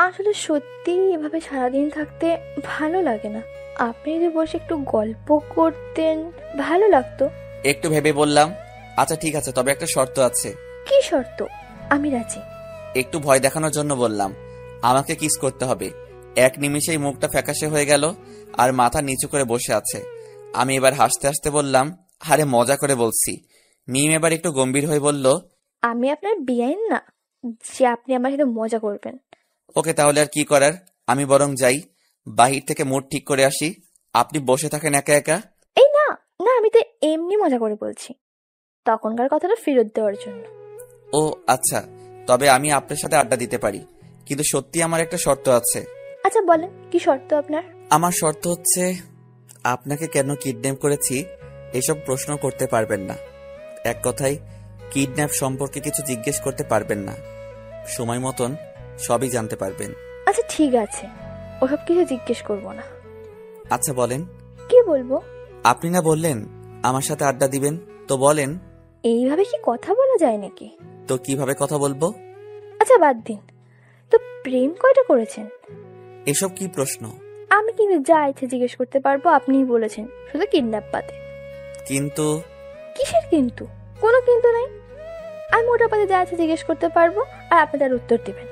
আসলে সত্যি এভাবে সারাদিন থাকতে ভালো লাগে না। আপনি যদি বসে একটু গল্প করতেন ভালো লাগতো। একটু ভেবে বললাম, আচ্ছা ঠিক আছে, তবে একটা শর্ত আছে। কি শর্ত? আমি রাজি। একটু ভয় দেখানোর জন্য বললাম, আমাকে কিস করতে হবে। এক নিমিষেই মুখটা ফ্যাকাশে হয়ে গেল আর মাথা নিচু করে বসে আছে। আমি এবার হাসতে হাসতে বললাম, আরে মজা করে বলছি। মিম এবার একটু গম্ভীর হয়ে বলল, আমি আপনার বেআইন না যে আপনি আমার সাথে মজা করবেন। ওকে, তাহলে আর কি করার, আমি বরং যাই, বাহির থেকে মুড ঠিক করে আসি। আপনি বসে থাকেন একা একা। এই না না, আমি তো এমনি মজা করে বলছি, তখনকার কথাটা ফেরত দেওয়ার জন্য। ও আচ্ছা, তবে আমি আপনার সাথে আড্ডা দিতে পারি, কিন্তু সত্যি আমার একটা শর্ত আছে। আচ্ছা বলেন, কি শর্ত আপনার? আমার শর্ত হচ্ছে, আপনাকে কেন কিডন্যাপ করেছি এসব প্রশ্ন করতে পারবেন না। এক কথায়, কিডন্যাপ সম্পর্কে কিছু জিজ্ঞেস করতে পারবেন না। সময় মতন সবই জানতে পারবেন। আচ্ছা ঠিক আছে, ওসব কিছু জিজ্ঞেস করবো না। আচ্ছা বলেন। কি বলবো? আপনি না বললেন আমার সাথে আড্ডা দিবেন, তো বলেন। এইভাবে কি কথা বলা যায় নাকি? তো কিভাবে কথা বলবো? আচ্ছা বাদ দিন তো, প্রেম কয়টা করেছেন? এসব কি প্রশ্ন? আমি কিন্তু যা ইচ্ছে জিজ্ঞেস করতে পারবো, আপনিই বলেছেন শুধু কিডন্যাপ বাদে। কিন্তু কিসের কিন্তু? কোনো কিন্তু নাই। আমি মোটা পাতে যা আছে জিজ্ঞেস করতে পারবো আর আপনি তার উত্তর দিবেন।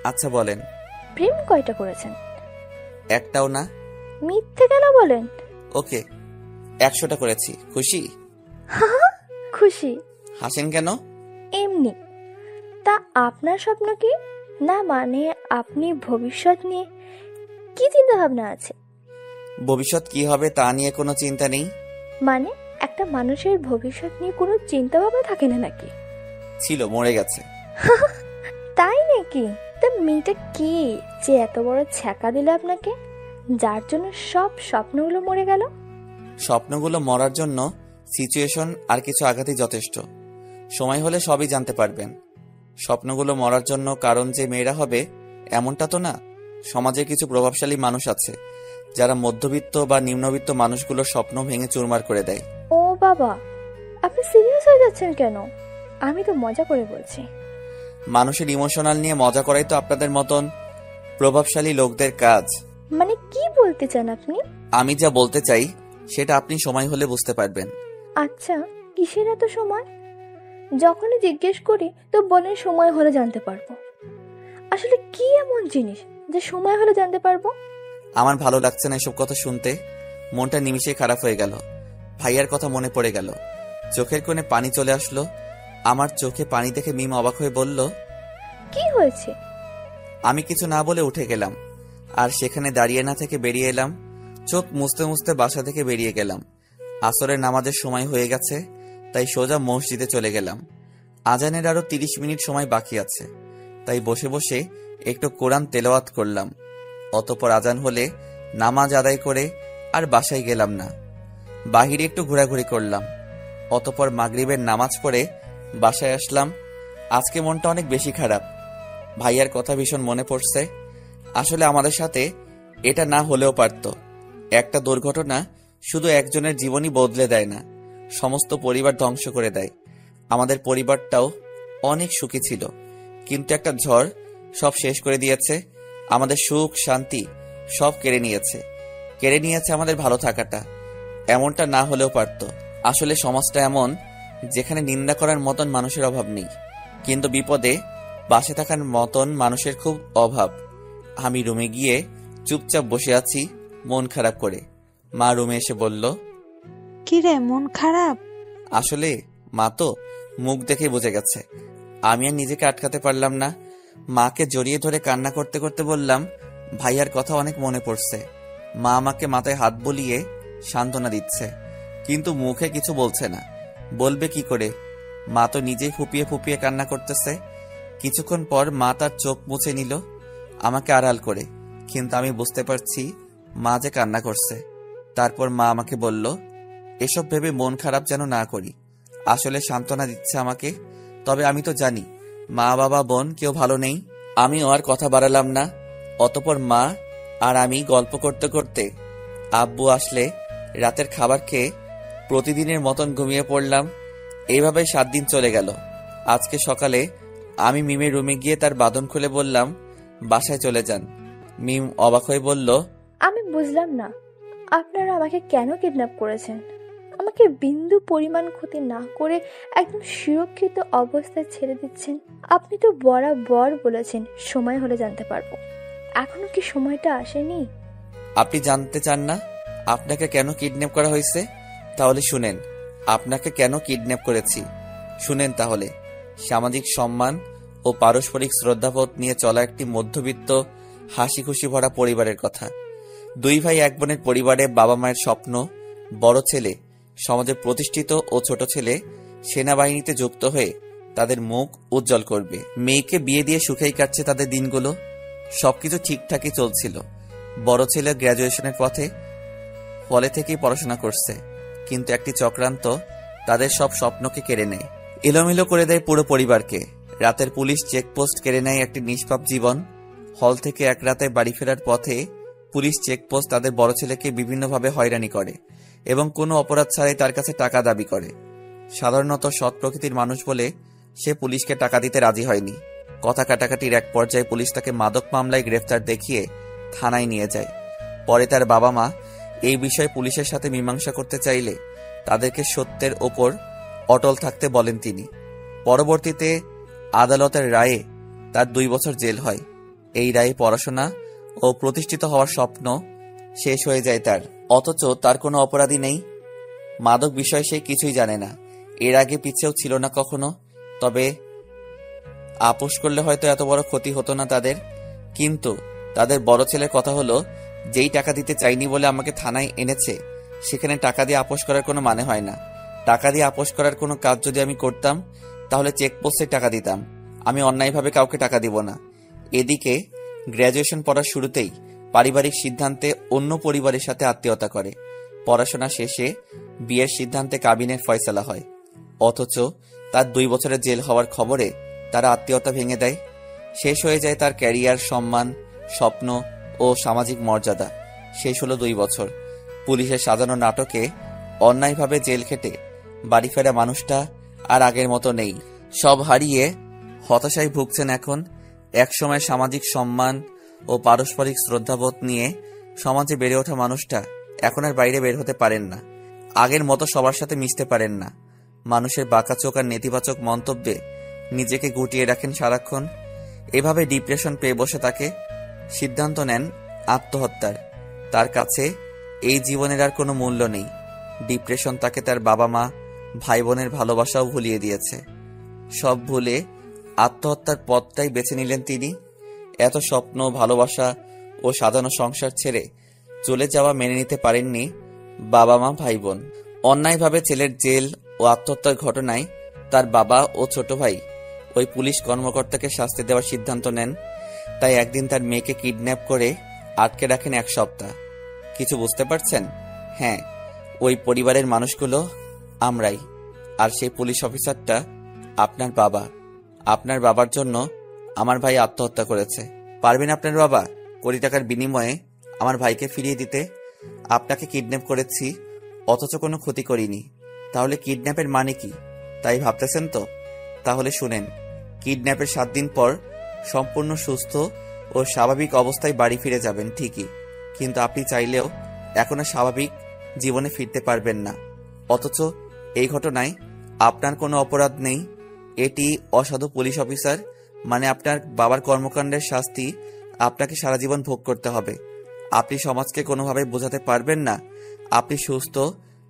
আচ্ছা বলেন। প্রেম কয়টা করেছেন? একটাও না। মিথ্যে কেন বলেন? ওকে, 100টা করেছি। খুশি? খুশি? হাসেন কেন? এমনি। তা আপনার স্বপ্ন কি? না মানে আপনি ভবিষ্যৎ নিয়ে কি চিন্তা ভাবনা আছে? ভবিষ্যৎ কি হবে তা নিয়ে কোনো চিন্তা নেই। মানে একটা মানুষের ভবিষ্যৎ নিয়ে কোনো চিন্তা ভাবনা থাকে না নাকি? ছিল, মরে গেছে। তাই নাকি? তা মেয়েটা কি যে এত বড় ছ্যাঁকা দিল আপনাকে, যার জন্য সব স্বপ্নগুলো মরে গেল? স্বপ্নগুলো মরার জন্য সিচুয়েশন আর কিছু আঘাতই যথেষ্ট। সময় হলে সবই জানতে পারবেন। স্বপ্নগুলো মরার জন্য কারণ যে মেয়েরা হবে এমনটা তো না। সমাজে কিছু প্রভাবশালী মানুষ আছে যারা মধ্যবিত্ত বা নিম্নবিত্ত মানুষগুলোর স্বপ্ন ভেঙে চুরমার করে দেয়। ও বাবা, আপনি সিরিয়াস হয়ে যাচ্ছেন কেন? আমি তো মজা করে বলছি। মানুষের ইমোশনাল নিয়ে মজা করাই তো আপনাদের মতন প্রভাবশালী লোকদের কাজ। মানে কি বলতে চান আপনি? আমি যা বলতে চাই সেটা আপনি সময় হলে বুঝতে পারবেন। আচ্ছা, কিসের এত সময়? যখনই জিজ্ঞেস করি তো বলেন সময় হলে জানতে পারবো। আসলে কি এমন জিনিস যে সময় হলে জানতে পারবো? আমার ভালো লাগছে না এসব কথা শুনতে। মনটা নিমিষেই খারাপ হয়ে গেল। ভাইয়ার কথা মনে পড়ে গেল। চোখের কোণে পানি চলে আসলো। আমার চোখে পানি দেখে মিম অবাক হয়ে বলল, কি হয়েছে? আমি কিছু না বলে উঠে গেলাম আর সেখানে দাঁড়িয়ে না থেকে বেরিয়ে এলাম। চোখ মুছতে মুছতে বাসা থেকে বেরিয়ে গেলাম। আসরের নামাজের সময় হয়ে গেছে, তাই সোজা মসজিদে চলে গেলাম। আজানের আরো 30 মিনিট সময় বাকি আছে, তাই বসে বসে একটু কোরআন তেলাওয়াত করলাম। অতঃপর আজান হলে নামাজ আদায় করে আর বাসায় গেলাম না, বাহিরে একটু ঘোরাঘুরি করলাম। অতঃপর মাগরিবের নামাজ পড়ে বাসায় আসলাম। আজকে মনটা অনেক বেশি খারাপ। ভাইয়ার কথা ভীষণ মনে পড়ছে। আসলে আমাদের সাথে এটা না হলেও পারত। একটা দুর্ঘটনা শুধু একজনের জীবনই বদলে দেয় না, সমস্ত পরিবার ধ্বংস করে দেয়। আমাদের পরিবারটাও অনেক সুখী ছিল, কিন্তু একটা ঝড় সব শেষ করে দিয়েছে। আমাদের সুখ শান্তি সব কেড়ে নিয়েছে আমাদের ভালো থাকাটা। এমনটা না হলেও পারত। আসলে সমাজটা এমন যেখানে নিন্দা করার মতন মানুষের অভাব নেই, কিন্তু বিপদে পাশে থাকার মতন মানুষের খুব অভাব। আমি রুমে গিয়ে চুপচাপ বসে আছি মন খারাপ করে। মা রুমে এসে বলল, কিরে মন খারাপ? আসলে মা তো মুখ দেখে বুঝে গেছে। আমি আর নিজেকে আটকাতে পারলাম না। মাকে জড়িয়ে ধরে কান্না করতে করতে বললাম, ভাইয়ার কথা অনেক মনে পড়ছে। মা আমাকে মাথায় হাত বুলিয়ে সান্ত্বনা দিচ্ছে, কিন্তু মুখে কিছু বলছে না। বলবে কি করে? মা তো নিজেই ফুপিয়ে ফুপিয়ে কান্না করতেছে। কিছুক্ষণ পর মা তার চোখ মুছে নিল আমাকে আড়াল করে, কিন্তু আমি বুঝতে পারছি মা যে কান্না করছে। তারপর মা আমাকে বলল, এসব ভেবে মন খারাপ যেন না করি। আসলে সান্ত্বনা দিচ্ছে আমাকে। তবে আমি তো জানি মা বাবা বোন কেউ ভালো নেই। আমিও আর কথা বাড়ালাম না। অতঃপর মা আর আমি গল্প করতে করতে আব্বু আসলে রাতের খাবার খেয়ে প্রতিদিনের মতন ঘুমিয়ে পড়লাম। এইভাবে 7 দিন চলে গেল। আজকে সকালে আমি মিমের রুমে গিয়ে তার বাঁধন খুলে বললাম, বাসায় চলে যান। মিম অবাক হয়ে বলল, আমি বুঝলাম না, আপনারা আমাকে কেন কিডন্যাপ করেছেন? আমাকে বিন্দু পরিমাণ ক্ষতি না করে একদম সুরক্ষিত অবস্থায় ছেড়ে দিচ্ছেন। আপনি তো বরাবর বলেছেন সময় হলে জানতে পারবো। এখনো কি সময়টা আসেনি? আপনি জানতে চান না আপনাকে কেন কিডন্যাপ করা হয়েছে? তাহলে শুনেন, আপনাকে কেন কিডন্যাপ করেছি শুনেন তাহলে। সামাজিক সম্মান ও পারস্পরিক শ্রদ্ধাবোধ নিয়ে চলা একটি মধ্যবিত্ত হাসি খুশি ভরা পরিবারের কথা। 2 ভাই 1 বোনের পরিবারে বাবা মায়ের স্বপ্ন, বড় ছেলে সমাজে প্রতিষ্ঠিত ও ছোট ছেলে সেনাবাহিনীতে যুক্ত হয়ে তাদের মুখ উজ্জ্বল করবে। মেয়েকে বিয়ে দিয়ে সুখেই কাটছে তাদের দিনগুলো। সবকিছু ঠিকঠাকই চলছিল। বড় ছেলে গ্র্যাজুয়েশনের পথে, ফলে থেকেই পড়াশোনা করছে, কিন্তু একটি চক্রান্ত তাদের সব স্বপ্নকে কেড়ে নেয়, এলোমেলো করে দেয় পুরো পরিবারকে। রাতের পুলিশ চেকপোস্ট কেড়ে নেয় একটি নিষ্পাপ জীবন। হল থেকে এক রাতে বাড়ি ফেরার পথে পুলিশ চেকপোস্ট তাদের বড় ছেলেকে বিভিন্নভাবে হয়রানি করে এবং কোনো অপরাধ ছাড়াই তার কাছে টাকা দাবি করে। সাধারণত সৎ প্রকৃতির মানুষ বলে সে পুলিশকে টাকা দিতে রাজি হয়নি। কথা কাটাকাটির এক পর্যায়ে পুলিশ তাকে মাদক মামলায় গ্রেফতার দেখিয়ে থানায় নিয়ে যায়। পরে তার বাবা মা এই বিষয়ে পুলিশের সাথে মীমাংসা করতে চাইলে তাদেরকে সত্যের ওপর অটল থাকতে বলেন তিনি। পরবর্তীতে আদালতের রায়ে তার 2 বছর জেল হয়। এই রায়ে পড়াশোনা ও প্রতিষ্ঠিত হওয়ার স্বপ্ন শেষ হয়ে যায় তার। অথচ তার কোনো অপরাধী নেই। মাদক বিষয়ে সে কিছুই জানে না, এর আগে পিছেও ছিল না কখনো। তবে আপোষ করলে হয়তো এত বড় ক্ষতি হতো না তাদের। কিন্তু তাদের বড় ছেলের কথা হলো, যেই টাকা দিতে চাইনি বলে আমাকে থানায় এনেছে, সেখানে টাকা দিয়ে আপোষ করার কোনো মানে হয় না। টাকা দিয়ে আপোষ করার কোনো কাজ যদি আমি করতাম তাহলে চেকপোস্টে টাকা দিতাম। আমি অন্যায়ভাবে কাউকে টাকা দিব না। এদিকে গ্র্যাজুয়েশন পড়ার শুরুতেই পারিবারিক সিদ্ধান্তে অন্য পরিবারের সাথে আত্মীয়তা করে। পড়াশোনা শেষে বিয়ের সিদ্ধান্তে কাবিনের ফয়সালা হয়, অথচ তার 2 বছরের জেল হওয়ার খবরে তারা আত্মীয়তা ভেঙে দেয়। শেষ হয়ে যায় তার ক্যারিয়ার, সম্মান, স্বপ্ন ও সামাজিক মর্যাদা। শেষ হলো 2 বছর। পুলিশের সাজানো নাটকে অন্যায়ভাবে জেল খেটে বাড়ি ফেরা মানুষটা আর আগের মতো নেই। সব হারিয়ে হতাশায় ভুগছেন এখন। একসময় সামাজিক সম্মান ও পারস্পরিক শ্রদ্ধাবোধ নিয়ে সমাজে বেড়ে ওঠা মানুষটা এখন আর বাইরে বের হতে পারেন না। আগের মতো সবার সাথে মিশতে পারেন না। মানুষের বাঁকাচোখ আর নেতিবাচক মন্তব্যে নিজেকে গুটিয়ে রাখেন সারাক্ষণ। এভাবে ডিপ্রেশন পেয়ে বসে তাকে সিদ্ধান্ত নেন আত্মহত্যার। তার কাছে এই জীবনের আর কোনো মূল্য নেই। ডিপ্রেশন তাকে তার বাবা মা, ভাই বোনের ভালোবাসাও ভুলিয়ে দিয়েছে। সব ভুলে আত্মহত্যার পথটাই বেছে নিলেন তিনি। এত স্বপ্ন, ভালোবাসা ও সাজানো সংসার ছেড়ে চলে যাওয়া মেনে নিতে পারেননি বাবা মা, ভাই বোন। অন্যায়ভাবে ছেলের জেল ও আত্মহত্যার ঘটনায় তার বাবা ও ছোট ভাই ওই পুলিশ কর্মকর্তাকে শাস্তি দেওয়ার সিদ্ধান্ত নেন। তাই একদিন তার মেয়েকে কিডন্যাপ করে আটকে রাখেন 1 সপ্তাহ। কিছু বুঝতে পারছেন? হ্যাঁ, ওই পরিবারের মানুষগুলো আমরাই। আর সেই পুলিশ অফিসারটা আপনার বাবা। আপনার বাবার জন্য আমার ভাই আত্মহত্যা করেছে। পারবেন আপনার বাবা কোটি টাকার বিনিময়ে আমার ভাইকে ফিরিয়ে দিতে? আপনাকে কিডন্যাপ করেছি, অথচ কোনো ক্ষতি করিনি। তাহলে কিডন্যাপের মানে কি, তাই ভাবতেছেন তো? তাহলে শুনেন, কিডন্যাপের 7 দিন পর সম্পূর্ণ সুস্থ ও স্বাভাবিক অবস্থায় বাড়ি ফিরে যাবেন ঠিকই, কিন্তু আপনি চাইলেও এখনো স্বাভাবিক জীবনে ফিরতে পারবেন না। অথচ এই ঘটনায় আপনার কোনো অপরাধ নেই। এটি অসাধু পুলিশ অফিসার, মানে আপনার বাবার কর্মকাণ্ডের শাস্তি আপনাকে সারা জীবন ভোগ করতে হবে। আপনি সমাজকে কোনোভাবে বোঝাতে পারবেন না আপনি সুস্থ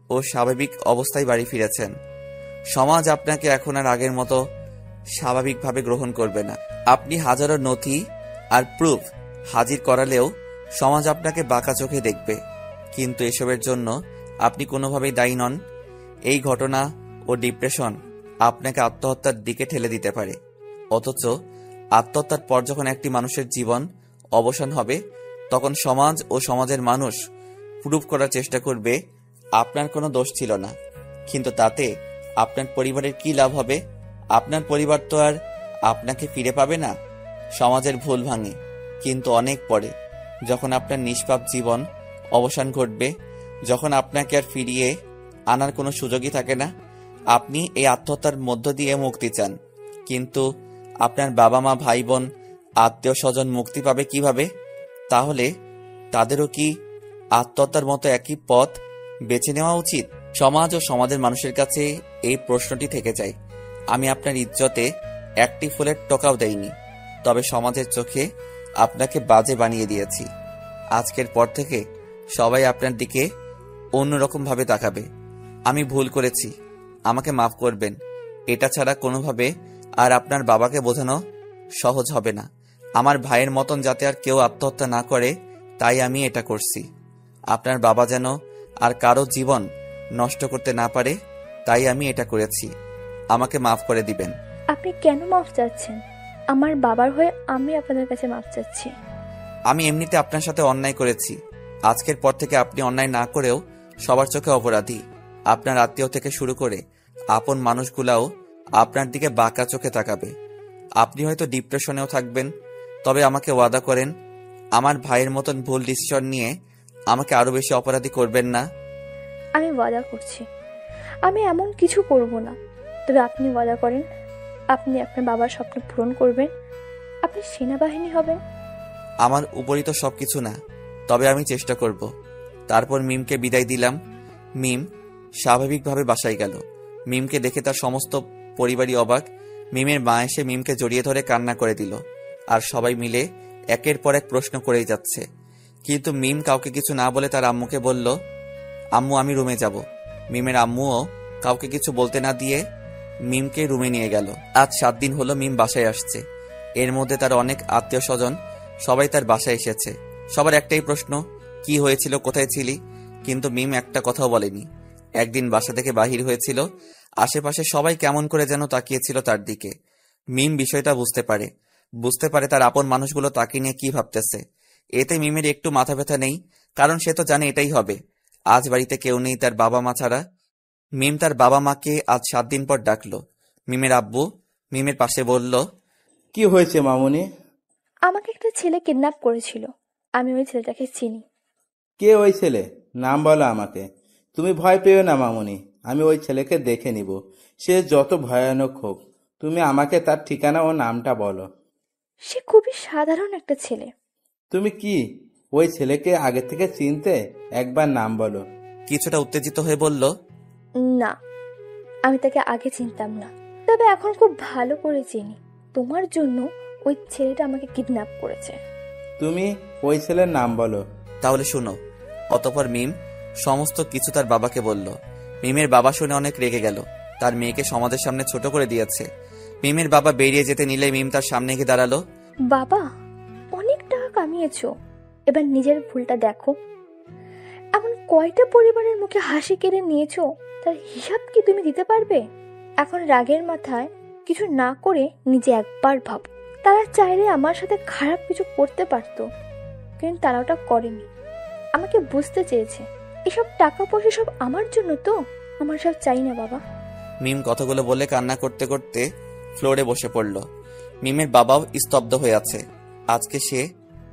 ও স্বাভাবিক অবস্থায় বাড়ি ফিরেছেন। সমাজ আপনাকে এখন আর আগের মতো স্বাভাবিকভাবে গ্রহণ করবে না। আপনি হাজারো নথি আর প্রুফ হাজির করালেও সমাজ আপনাকে বাঁকা চোখে দেখবে। কিন্তু এসবের জন্য আপনি কোনোভাবেই দায়ী নন। এই ঘটনা ও ডিপ্রেশন আপনাকে আত্মহত্যার দিকে ঠেলে দিতে পারে, অথচ আত্মহত্যার পর যখন একটি মানুষের জীবন অবসান হবে, তখন সমাজ ও সমাজের মানুষ প্রুফ করার চেষ্টা করবে আপনার কোনো দোষ ছিল না। কিন্তু তাতে আপনার পরিবারের কি লাভ হবে? আপনার পরিবার তো আর আপনাকে ফিরে পাবে না। সমাজের ভুল ভাঙে, কিন্তু অনেক পরে, যখন আপনার নিষ্পাপ জীবন অবসান ঘটবে, যখন আপনাকে আর ফিরিয়ে আনার কোনো সুযোগই থাকে না। আপনি এই আত্মহত্যার মধ্য দিয়ে মুক্তি চান, কিন্তু আপনার বাবা মা, ভাই বোন, আত্মীয় স্বজন মুক্তি পাবে কিভাবে? তাহলে তাদেরও কি আত্মহত্যার মতো একই পথ বেছে নেওয়া উচিত? সমাজ ও সমাজের মানুষের কাছে এই প্রশ্নটি থেকে যায়। আমি আপনার ইজ্জতে একটি ফুলের টোকাও দেইনি, তবে সমাজের চোখে আপনাকে বাজে বানিয়ে দিয়েছি। আজকের পর থেকে সবাই আপনার দিকে অন্যরকম ভাবে তাকাবে। আমি ভুল করেছি, আমাকে মাফ করবেন। এটা ছাড়া কোনোভাবে আর আপনার বাবাকে বোঝানো সহজ হবে না। আমার ভাইয়ের মতন যাতে আর কেউ আত্মহত্যা না করে, তাই আমি এটা করছি। আপনার বাবা যেন আর কারো জীবন নষ্ট করতে না পারে, তাই আমি এটা করেছি। আমাকে মাফ করে দিবেন। আপনি কেন মাফ চাচ্ছেন? আমার বাবার হয়ে আমি আপনাদের কাছে মাফ চাচ্ছি। আমি এমনিতে আপনার সাথে অন্যায় করেছি। আজকের পর থেকে আপনি অন্যায় না করেও সবার চোখে অপরাধী। আপনার আত্মীয় থেকে শুরু করে আপন মানুষগুলাও আপনার দিকে বাঁকা চোখে তাকাবে। আপনি হয়তো ডিপ্রেশনেও থাকবেন, তবে আমাকে ওয়াদা করেন আমার ভাইয়ের মতন ভুল ডিসিশন নিয়ে আমাকে আরো বেশি অপরাধী করবেন না। আমি ওয়াদা করছি আমি এমন কিছু করব না। তবে আপনি ওয়াদা করেন আপনি আপনার বাবার স্বপ্ন পূরণ করবেন, আপনি সেনাবাহিনী হবেন। আমার উপরই তো সবকিছু না, তবে আমি চেষ্টা করব। তারপর মিমকে বিদায় দিলাম। মিম স্বাভাবিকভাবে বাসায় গেল। মিমকে দেখে তার সমস্ত পরিবারই অবাক। মিমের মা এসে মিমকে জড়িয়ে ধরে কান্না করে দিল, আর সবাই মিলে একের পর এক প্রশ্ন করেই যাচ্ছে। কিন্তু মিম কাউকে কিছু না বলে তার আম্মুকে বলল, আম্মু আমি রুমে যাব। মিমের আম্মুও কাউকে কিছু বলতে না দিয়ে মিমকে রুমে নিয়ে গেল। আজ 7 দিন হলো মিম বাসায় আসছে। এর মধ্যে তার অনেক আত্মীয় স্বজন সবাই তার বাসায় এসেছে। সবার একটাই প্রশ্ন, কি হয়েছিল, কোথায় ছিলি? কিন্তু মিম একটা কথাও বলেনি। একদিন বাসা থেকে বাহির হয়েছিল, আশেপাশে সবাই কেমন করে যেন তাকিয়েছিল তার দিকে। মিম বিষয়টা বুঝতে পারে তার আপন মানুষগুলো তাকে নিয়ে কি ভাবতেছে। এতে মিমের একটু মাথা ব্যথা নেই, কারণ সে তো জানে এটাই হবে। আজ বাড়িতে কেউ নেই তার বাবা মা ছাড়া। মিম তার বাবা মাকে আজ 7 দিন পর ডাকলো। মিমের আব্বু মিমের পাশে বলল, কি হয়েছে মামুনি? আমাকে একটা ছেলে কিডন্যাপ করেছিল। আমি ওই ছেলেটাকে চিনি। কে ওই ছেলে? নাম বলো আমাকে। তুমি ভয় পেও না মামুনি, আমি ওই ছেলেকে দেখে নিব। সে যত ভয়ানক হোক, তুমি আমাকে তার ঠিকানা ও নামটা বলো। সে খুবই সাধারণ একটা ছেলে। তুমি কি ওই ছেলেকে আগে থেকে চিনতে? একবার নাম বলো। কিছুটা উত্তেজিত হয়ে বলল, না, আমি তাকে আগে চিনতাম না, তবে এখন খুব ভালো করে চিনি। তোমার জন্য ওই ছেলেটা আমাকে কিডন্যাপ করেছে। তুমি ওই ছেলের নাম বলো। তাহলে শোনো। অতঃপর মিম সমস্ত কিছু তার বাবাকে বলল। মিমের বাবা শুনে অনেক রেগে গেল। তার মেয়েকে সমাজের সামনে ছোট করে দিয়েছে। মিমের বাবা বেরিয়ে যেতে নিলে মিম তার সামনে গিয়ে দাঁড়ালো। বাবা, অনেক টাকা কামিয়েছো, এবার নিজের ভুলটা দেখো। এমন কয়টা পরিবারের মুখে হাসি কেড়ে নিয়েছো, তার হিসাব কি তুমি দিতে পারবে? এখন রাগের মাথায় কিছু না করে নিজে একবার ভাবো। তারা চাইলে আমার সাথে খারাপ কিছু করতে পারতো, কিন্তু তারা ওটা করেনি। আমাকে বুঝতে চেয়েছে এসব টাকা পয়সা সব আমার জন্য, তো আমার সব চাই না বাবা। মিম কথাগুলো বলে কান্না করতে করতে ফ্লোরে বসে পড়ল। মিমের বাবাও স্তব্ধ হয়ে আছে। আজকে সে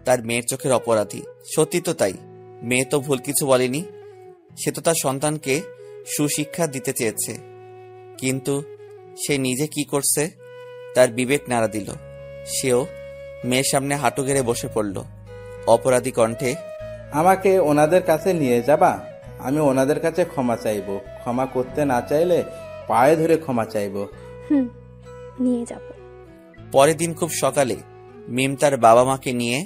তার মেয়ের চোখের অপরাধী। সত্যি তো তাই, মেয়ে তো ভুল কিছু বলেনি। সে তো তার সন্তানকে সুশিক্ষা দিতে চেয়েছে, কিন্তু সে নিজে কি করছে তার বিবেক নাড়া দিল। সেও মেয়ের সামনে হাঁটু গেড়ে বসে পড়ল অপরাধী কণ্ঠে। আমাকে ওনাদের কাছে নিয়ে যাবা? আমি ওনাদের কাছে ক্ষমা চাইবো। ক্ষমা করতে না চাইলে পায়ে ধরে ক্ষমা চাইবো। নিয়ে যাব। পরের দিন খুব সকালে মিম তার বাবা মাকে নিয়ে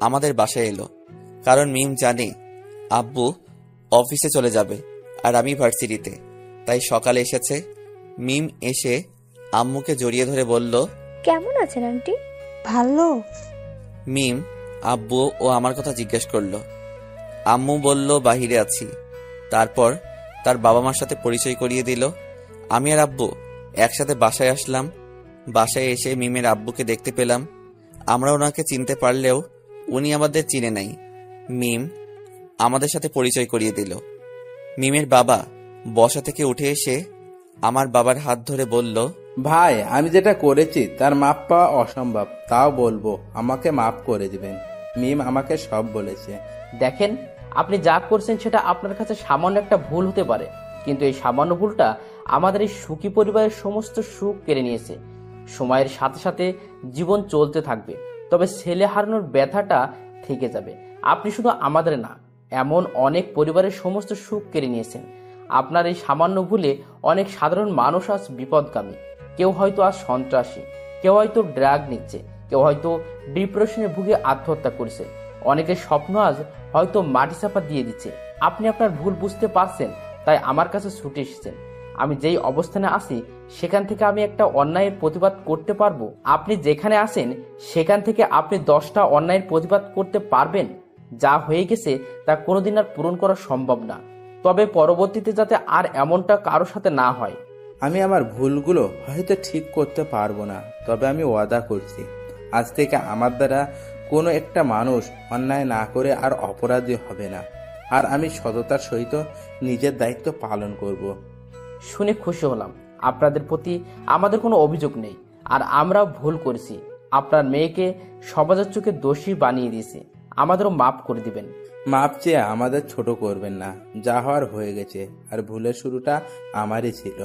আমাদের বাসায় এলো, কারণ মিম জানে আব্বু অফিসে চলে যাবে আর আমি ভার্সিটিতে, তাই সকালে এসেছে। মিম এসে আম্মুকে জড়িয়ে ধরে বলল, কেমন আছেন আন্টি? ভালো। মিম আব্বু ও আমার কথা জিজ্ঞেস করলো। আম্মু বলল বাহিরে আছি। তারপর তার বাবা মার সাথে পরিচয় করিয়ে দিল। আমি আর আব্বু একসাথে বাসায় আসলাম। বাসায় এসে মিমের আব্বুকে দেখতে পেলাম। আমরা ওনাকে চিনতে পারলেও উনি আমাদের চিনে নাই। মিম আমাদের সাথে পরিচয় করিয়ে দিল। মিমের বাবা বসা থেকে উঠে এসে আমার বাবার হাত ধরে বলল, ভাই, আমি যেটা করেছি তার মাপ পাওয়া অসম্ভব, তাও বলবো আমাকে মাফ করে দিবেন। মিম আমাকে সব বলেছে। দেখেন, আপনি যা করছেন সেটা আপনার কাছে সামান্য একটা ভুল হতে পারে, কিন্তু এই সামান্য ভুলটা আমাদের এই সুখী পরিবারের সমস্ত সুখ কেড়ে নিয়েছে। সময়ের সাথে সাথে জীবন চলতে থাকবে, তবে ছেলে হারানোর ব্যথাটা থেকে যাবে। আপনি শুধু আমাদের না, এমন অনেক পরিবারের সমস্ত সুখ কেড়ে নিয়েছেন। আপনার এই সামান্য ভুলে অনেক সাধারণ মানুষ আজ বিপদগামী। কেউ হয়তো আজ সন্ত্রাসী, কেউ হয়তো ড্রাগ নিচ্ছে, কেউ হয়তো ডিপ্রেশনে ভুগে আত্মহত্যা করছে, অনেকের স্বপ্ন আজ হয়তো মাটি চাপা দিয়ে দিচ্ছে। আপনি আপনার ভুল বুঝতে পারছেন, তাই আমার কাছে ছুটে এসেছেন। আমি যেই অবস্থানে আছি সেখান থেকে আমি একটা অন্যায়ের প্রতিবাদ করতে পারবো। আপনি যেখানে আছেন সেখান থেকে আপনি 10টা অন্যায়ের প্রতিবাদ করতে পারবেন। যা হয়ে গেছে তা কোনোদিন আর পূরণ করা সম্ভব না, তবে পরবর্তীতে যাতে আর এমনটা কারোর সাথে না হয়। আমি আমার ভুলগুলো হয়তো ঠিক করতে পারবো না, তবে আমি ওয়াদা করছি আজ থেকে আমার দ্বারা কোনো একটা মানুষ অন্যায় না করে আর অপরাধী হবে না, আর আমি সততার সহিত নিজের দায়িত্ব পালন করব। শুনে খুশি হলাম। আপনাদের প্রতি আমাদের কোনো অভিযোগ নেই, আর আমরাও ভুল করেছি। আপনার মেয়েকে সমাজের চোখে দোষী বানিয়ে দিয়েছি, আমাদেরও মাফ করে দিবেন। মাপ চেয়ে আমাদের ছোট করবেন না। যা হওয়ার হয়ে গেছে, আর ভুলের শুরুটা আমারই ছিল।